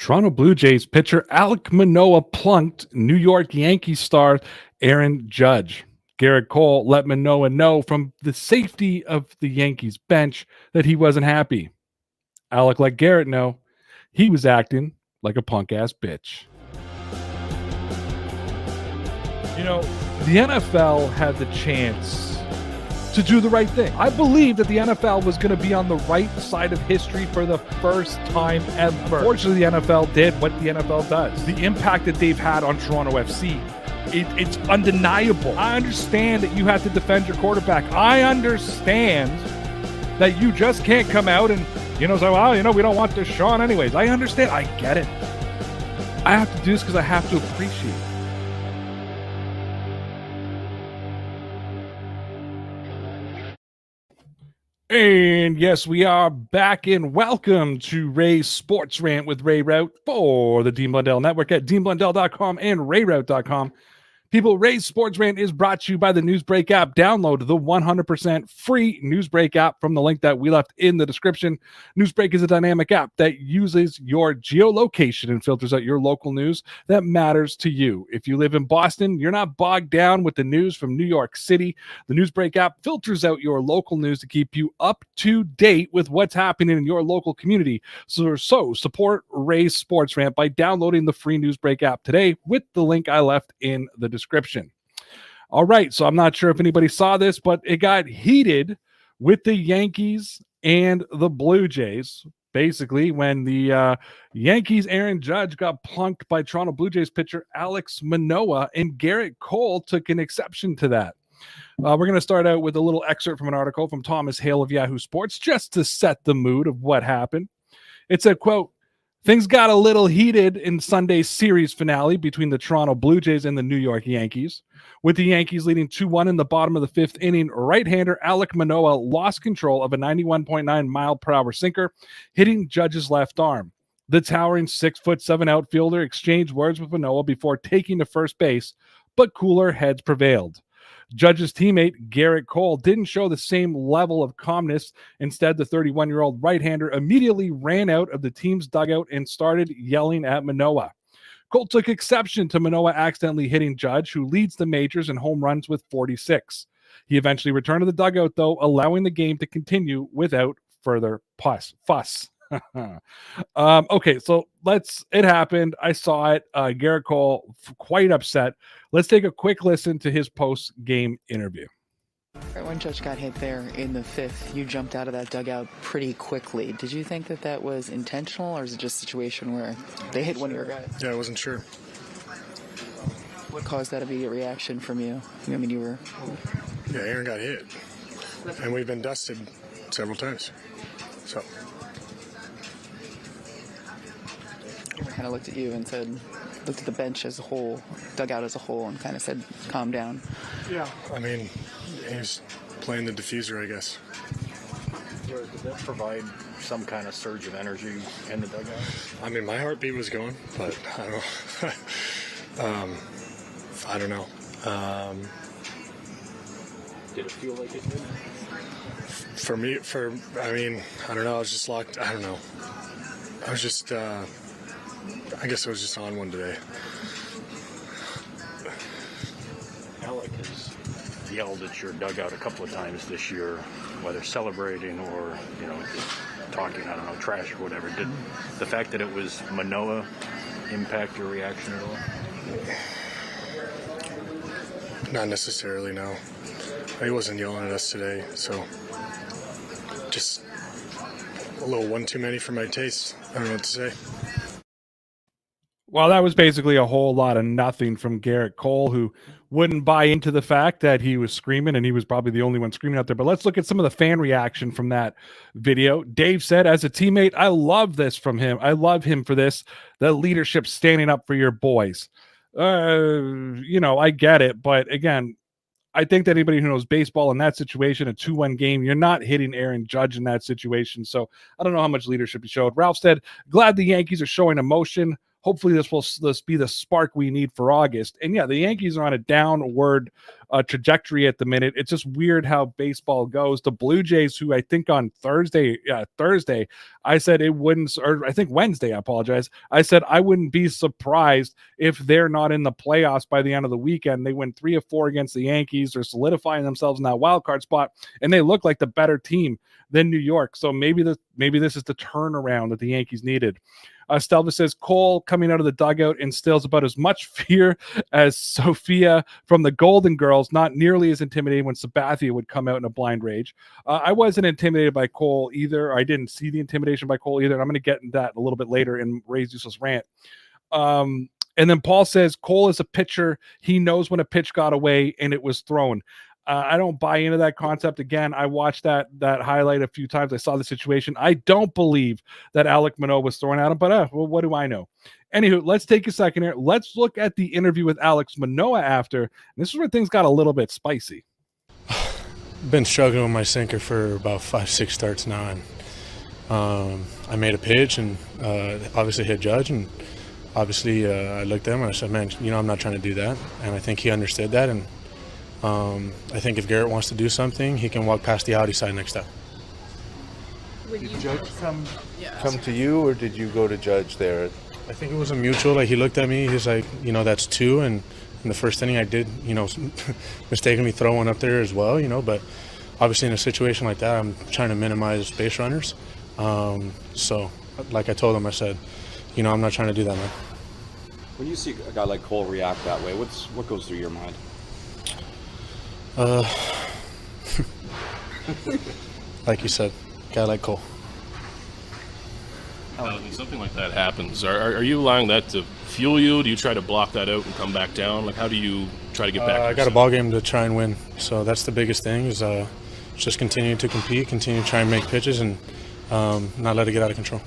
Toronto Blue Jays pitcher Alek Manoah plunked New York Yankees star Aaron Judge. Gerrit Cole let Manoah know from the safety of the Yankees bench that he wasn't happy. Alek let Gerrit know he was acting like a punk ass bitch. You know, the NFL had the chance to do the right thing. I believe that the NFL was going to be on the right side of history for the first time ever. Unfortunately, the NFL did what the NFL does. The impact that they've had on Toronto FC, it's undeniable. I understand that you have to defend your quarterback. I understand that you just can't come out and, say, well, we don't want Deshaun anyways. I understand. I get it. I have to do this because I have to appreciate it. And yes, we are back in. Welcome to Ray's Sports Rant with Ray Route for the Dean Blundell Network at deanblundell.com and rayroute.com. People, Ray's Sports Rant is brought to you by the Newsbreak app. Download the 100% free Newsbreak app from the link that we left in the description. Newsbreak is a dynamic app that uses your geolocation and filters out your local news that matters to you. If you live in Boston, you're not bogged down with the news from New York City. The Newsbreak app filters out your local news to keep you up to date with what's happening in your local community. So support Ray's Sports Rant by downloading the free Newsbreak app today with the link I left in the description. All right, so I'm not sure if anybody saw this, but it got heated with the Yankees and the Blue Jays. Basically, when the Yankees' Aaron Judge got plunked by Toronto Blue Jays pitcher Alek Manoah, and Gerrit Cole took an exception to that. We're going to start out with a little excerpt from an article from Thomas Hale of Yahoo Sports just to set the mood of what happened. It said, quote, "Things got a little heated in Sunday's series finale between the Toronto Blue Jays and the New York Yankees. With the Yankees leading 2-1 in the bottom of the fifth inning, right-hander Alek Manoah lost control of a 91.9-mile-per-hour sinker, hitting Judge's left arm. The towering 6'7" outfielder exchanged words with Manoah before taking to first base, but cooler heads prevailed. Judge's teammate, Gerrit Cole, didn't show the same level of calmness. Instead, the 31-year-old right-hander immediately ran out of the team's dugout and started yelling at Manoah. Cole took exception to Manoah accidentally hitting Judge, who leads the majors in home runs with 46. He eventually returned to the dugout, though, allowing the game to continue without further fuss. Okay, so it happened. I saw it. Gerrit Cole quite upset. Let's take a quick listen to his post-game interview. Right when Judge got hit there in the fifth, you jumped out of that dugout pretty quickly. Did you think that was intentional, or is it just a situation where they hit one of your guys? Yeah, I wasn't sure. What caused that immediate reaction from you? I mean, you were... Yeah, Aaron got hit, and we've been dusted several times, so... I kind of looked at you and looked at the bench as a whole, dugout as a whole, and kind of said, calm down. Yeah. I mean, he was playing the diffuser, I guess. Did that provide some kind of surge of energy in the dugout? I mean, my heartbeat was going, but I don't I don't know. Did it feel like it did? For me, I mean, I don't know. I was just locked. I don't know. I was just, I guess I was just on one today. Alek has yelled at your dugout a couple of times this year, whether celebrating or, talking, I don't know, trash or whatever. Did the fact that it was Manoah impact your reaction at all? Not necessarily, no. He wasn't yelling at us today, so just a little one too many for my taste. I don't know what to say. Well, that was basically a whole lot of nothing from Gerrit Cole, who wouldn't buy into the fact that he was screaming, and he was probably the only one screaming out there. But let's look at some of the fan reaction from that video. Dave said, as a teammate, I love this from him. I love him for this. The leadership standing up for your boys. I get it. But again, I think that anybody who knows baseball in that situation, a 2-1 game, you're not hitting Aaron Judge in that situation. So I don't know how much leadership he showed. Ralph said, glad the Yankees are showing emotion. Hopefully this will be the spark we need for August. And yeah, the Yankees are on a downward trajectory at the minute. It's just weird how baseball goes. The Blue Jays, who I think on Thursday, I said it wouldn't, or I think Wednesday, I apologize. I said I wouldn't be surprised if they're not in the playoffs by the end of the weekend. They win 3 of 4 against the Yankees. They're solidifying themselves in that wild card spot, and they look like the better team than New York. So maybe this is the turnaround that the Yankees needed. Stelva says Cole coming out of the dugout instills about as much fear as Sophia from the Golden Girls, not nearly as intimidating when Sabathia would come out in a blind rage. I wasn't intimidated by Cole either. I didn't see the intimidation by Cole either. And I'm going to get into that a little bit later in Ray's Useless Rant. And then Paul says Cole is a pitcher. He knows when a pitch got away and it was thrown. I don't buy into that concept. Again, I watched that highlight a few times. I saw the situation. I don't believe that Alek Manoah was throwing at him, but well, what do I know? Anywho, let's take a second here. Let's look at the interview with Alek Manoah after. And this is where things got a little bit spicy. Been struggling with my sinker for about 5-6 starts now, and I made a pitch and obviously hit Judge, and obviously I looked at him and I said, man, I'm not trying to do that, and I think he understood that, and I think if Gerrit wants to do something, he can walk past the Audi side next time. Did Judge come to you, or did you go to Judge there? I think it was a mutual. Like, he looked at me, he's like, that's 2, and in the first inning I did, mistakenly throw one up there as well, but obviously in a situation like that, I'm trying to minimize base runners. So like I told him, I said, I'm not trying to do that, man. When you see a guy like Cole react that way, what goes through your mind? Like you said, guy like Cole. When something like that happens, are you allowing that to fuel you? Do you try to block that out and come back down? Like, how do you try to get back? I got a ball game to try and win, so that's the biggest thing. Is just continue to compete, continue to try and make pitches, and not let it get out of control.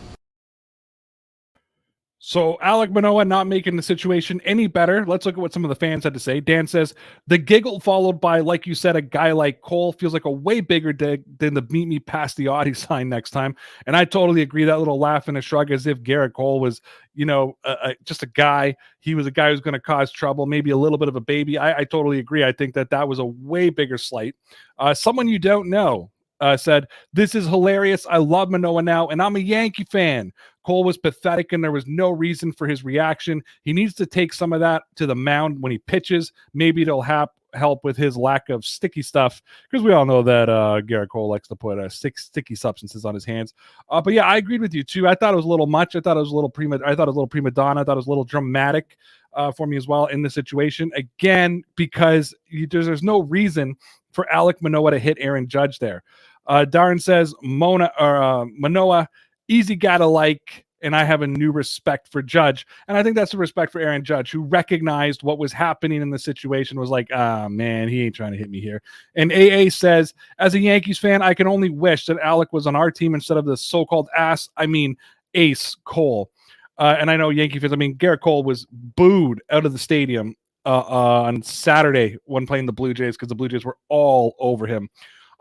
So Alek Manoah not making the situation any better. Let's look at what some of the fans had to say. Dan says, the giggle followed by, like you said, a guy like Cole feels like a way bigger dig than the meet me past the Audi sign next time. And I totally agree. That little laugh and a shrug as if Gerrit Cole was, just a guy. He was a guy who's going to cause trouble, maybe a little bit of a baby. I totally agree. I think that was a way bigger slight. Someone you don't know said, this is hilarious. I love Manoah now, and I'm a Yankee fan. Cole was pathetic, and there was no reason for his reaction. He needs to take some of that to the mound when he pitches. Maybe it'll help with his lack of sticky stuff, because we all know that Gerrit Cole likes to put sticky substances on his hands. But yeah, I agreed with you too. I thought it was a little much. I thought it was a little prima donna. I thought it was a little dramatic for me as well in the situation. Again, because there's no reason for Alek Manoah to hit Aaron Judge there. Darren says Manoah, easy guy to like, and I have a new respect for Judge. And I think that's the respect for Aaron Judge, who recognized what was happening in the situation, was like, man, he ain't trying to hit me here. And AA says, as a Yankees fan, I can only wish that Alek was on our team instead of the so-called ace Cole. And I know Yankee fans, Gerrit Cole was booed out of the stadium on Saturday when playing the Blue Jays, because the Blue Jays were all over him.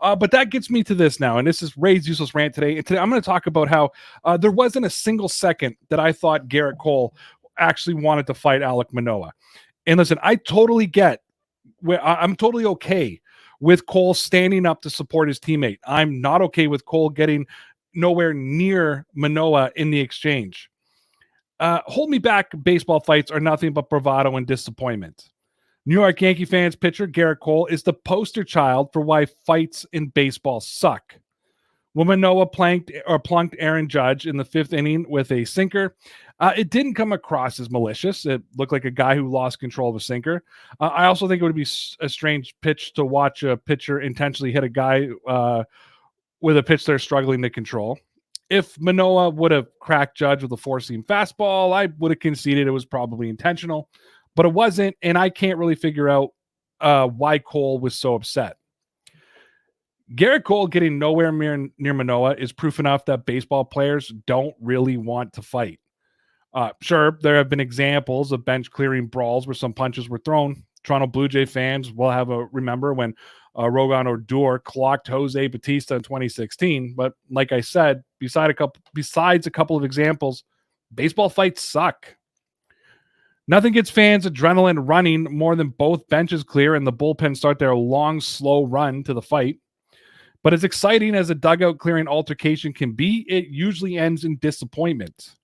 But that gets me to this now, and this is Ray's Useless Rant today. And today I'm going to talk about how there wasn't a single second that I thought Gerrit Cole actually wanted to fight Alek Manoah. And listen, I totally get where I'm totally okay with Cole standing up to support his teammate. I'm not okay with Cole getting nowhere near Manoah in the exchange. Hold me back baseball fights are nothing but bravado and disappointment. New York Yankee fans pitcher Gerrit Cole is the poster child for why fights in baseball suck. When Manoah plunked Aaron Judge in the 5th inning with a sinker, it didn't come across as malicious. It looked like a guy who lost control of a sinker. I also think it would be a strange pitch to watch a pitcher intentionally hit a guy with a pitch they're struggling to control. If Manoah would have cracked Judge with a 4-seam fastball, I would have conceded it was probably intentional. But it wasn't, and I can't really figure out why Cole was so upset. Gerrit Cole getting nowhere near Manoah is proof enough that baseball players don't really want to fight. Sure, there have been examples of bench-clearing brawls where some punches were thrown. Toronto Blue Jay fans will remember when Rogan Odor clocked Jose Bautista in 2016. But like I said, besides a couple of examples, baseball fights suck. Nothing gets fans' adrenaline running more than both benches clear and the bullpen start their long, slow run to the fight. But as exciting as a dugout clearing altercation can be, it usually ends in disappointment.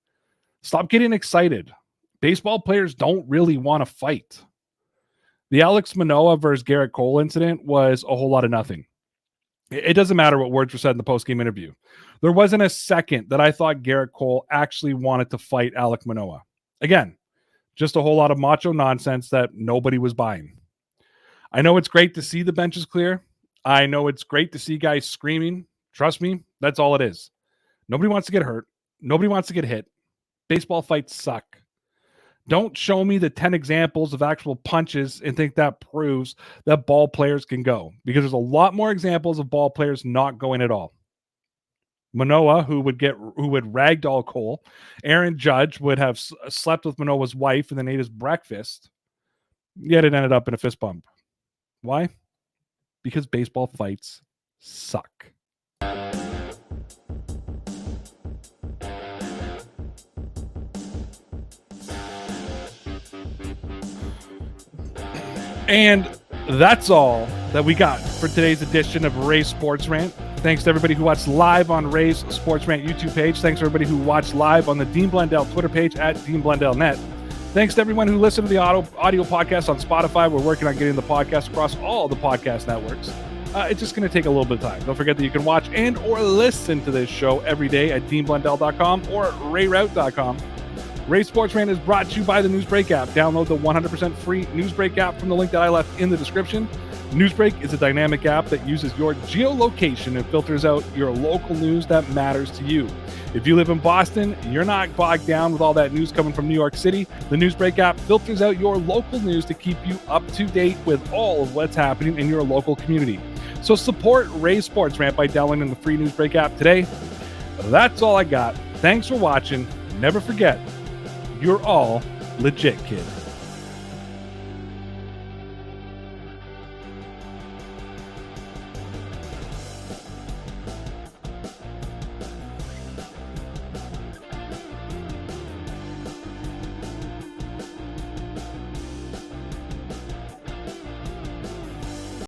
Stop getting excited. Baseball players don't really want to fight. The Alek Manoah versus Gerrit Cole incident was a whole lot of nothing. It doesn't matter what words were said in the post-game interview. There wasn't a second that I thought Gerrit Cole actually wanted to fight Alek Manoah. Again, just a whole lot of macho nonsense that nobody was buying. I know it's great to see the benches clear. I know it's great to see guys screaming. Trust me, that's all it is. Nobody wants to get hurt. Nobody wants to get hit. Baseball fights suck. Don't show me the 10 examples of actual punches and think that proves that ball players can go, because there's a lot more examples of ball players not going at all. Manoah, who would ragdoll Cole. Aaron Judge would have slept with Manoah's wife and then ate his breakfast. Yet it ended up in a fist bump. Why? Because baseball fights suck. And that's all that we got for today's edition of Ray's Sports Rant. Thanks to everybody who watched live on Ray's Sports Rant YouTube page. Thanks to everybody who watched live on the Dean Blundell Twitter page at Dean BlundellNet. Thanks to everyone who listened to the audio podcast on Spotify. We're working on getting the podcast across all the podcast networks. It's just going to take a little bit of time. Don't forget that you can watch and or listen to this show every day at DeanBlundell.com or RayRoute.com. Ray Sports Rant is brought to you by the Newsbreak app. Download the 100% free Newsbreak app from the link that I left in the description. Newsbreak is a dynamic app that uses your geolocation and filters out your local news that matters to you. If you live in Boston, you're not bogged down with all that news coming from New York City. The Newsbreak app filters out your local news to keep you up to date with all of what's happening in your local community. So support Ray Sports Rant by downloading the free Newsbreak app today. That's all I got. Thanks for watching. Never forget, you're all legit, kid.